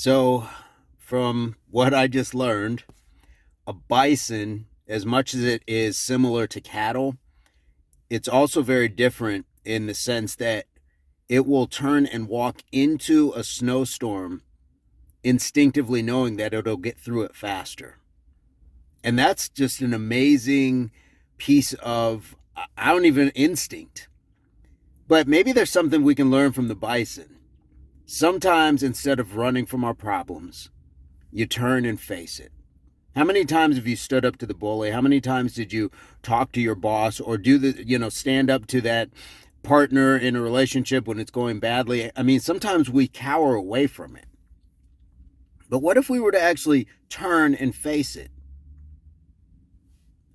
So, from what I just learned, a bison, as much as it is similar to cattle, it's also very different in the sense that it will turn and walk into a snowstorm instinctively knowing that it'll get through it faster. And that's just an amazing piece of, I don't even instinct. But maybe there's something we can learn from the bison. Sometimes instead of running from our problems, you turn and face it. How many times have you stood up to the bully? How many times did you talk to your boss or stand up to that partner in a relationship when it's going badly? I mean, sometimes we cower away from it. But what if we were to actually turn and face it?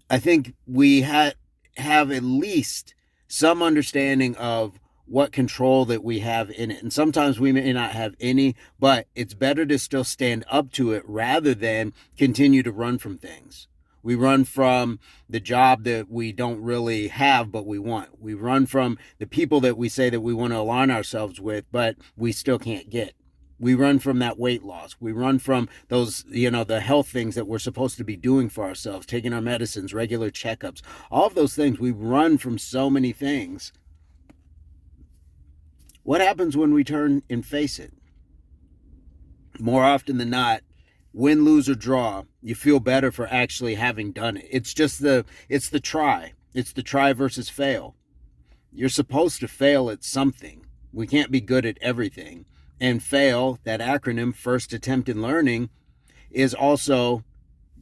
I think we have at least some understanding of what control that we have in it. And sometimes we may not have any, but it's better to still stand up to it rather than continue to run from things. We run from the job that we don't really have, but we want. We run from the people that we say that we want to align ourselves with, but we still can't get. We run from that weight loss. We run from those, the health things that we're supposed to be doing for ourselves, taking our medicines, regular checkups, all of those things. We run from so many things. What happens when we turn and face it? More often than not, win, lose, or draw, you feel better for actually having done it. It's the try. It's the try versus fail. You're supposed to fail at something. We can't be good at everything. And fail, that acronym, first attempt in learning, is also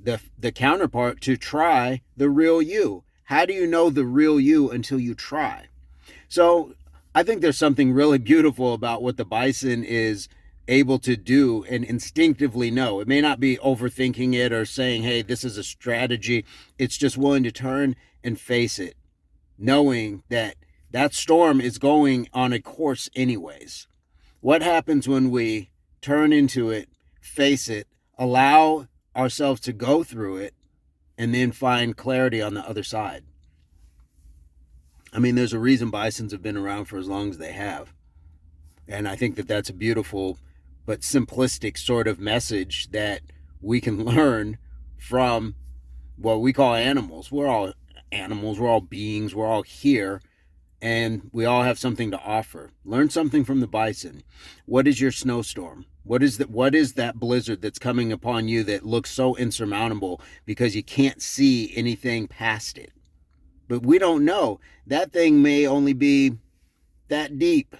the counterpart to try, the real you. How do you know the real you until you try? So I think there's something really beautiful about what the bison is able to do and instinctively know. It may not be overthinking it or saying, hey, this is a strategy. It's just willing to turn and face it, knowing that that storm is going on a course anyways. What happens when we turn into it, face it, allow ourselves to go through it, and then find clarity on the other side? I mean, there's a reason bisons have been around for as long as they have. And I think that that's a beautiful but simplistic sort of message that we can learn from what we call animals. We're all animals, we're all beings, we're all here, and we all have something to offer. Learn something from the bison. What is your snowstorm? What is that blizzard that's coming upon you that looks so insurmountable because you can't see anything past it? But we don't know. That thing may only be that deep.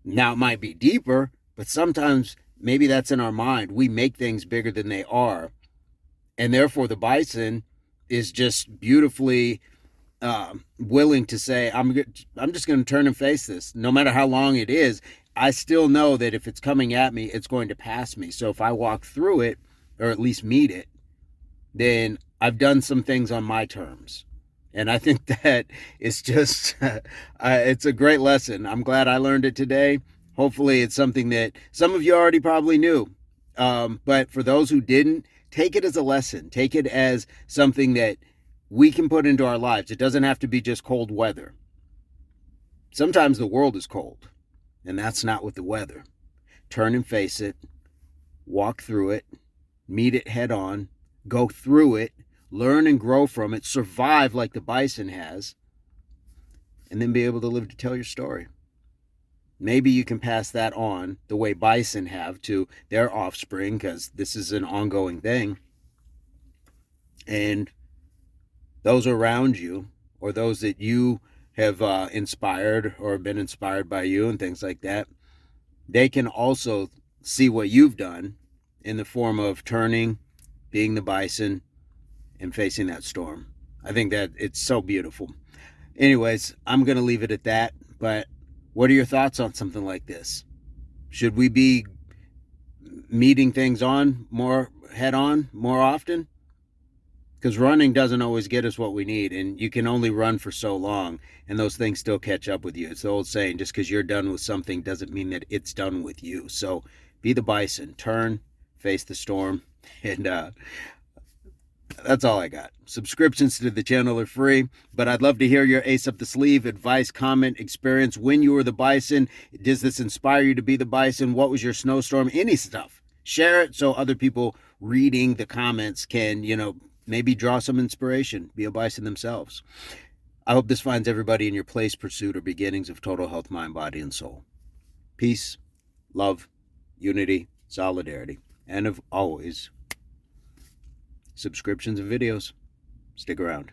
Now, it might be deeper, but sometimes maybe that's in our mind. We make things bigger than they are. And therefore, the bison is just beautifully willing to say, I'm just going to turn and face this. No matter how long it is, I still know that if it's coming at me, it's going to pass me. So if I walk through it, or at least meet it, then I've done some things on my terms. And I think that it's just, it's a great lesson. I'm glad I learned it today. Hopefully it's something that some of you already probably knew. But for those who didn't, take it as a lesson. Take it as something that we can put into our lives. It doesn't have to be just cold weather. Sometimes the world is cold, and that's not with the weather. Turn and face it, walk through it, meet it head on, go through it, learn and grow from it, survive like the bison has, and then be able to live to tell your story. Maybe you can pass that on the way bison have to their offspring, because this is an ongoing thing. And those around you, or those that you have inspired or been inspired by you and things like that, they can also see what you've done in the form of turning, being the bison, and facing that storm. I think that it's so beautiful. Anyways, I'm going to leave it at that. But what are your thoughts on something like this? Should we be meeting things on more head on more often? Because running doesn't always get us what we need, and you can only run for so long, and those things still catch up with you. It's the old saying, just because you're done with something doesn't mean that it's done with you. So be the bison, turn, face the storm, and That's all I got. Subscriptions to the channel are free, but I'd love to hear your ace up the sleeve advice, comment, experience when you were the bison. Does this inspire you to be the bison? What was your snowstorm? Any stuff. Share it so other people reading the comments can, maybe draw some inspiration, be a bison themselves. I hope this finds everybody in your place, pursuit, or beginnings of total health, mind, body, and soul. Peace, love, unity, solidarity, and of always, subscriptions and videos. Stick around.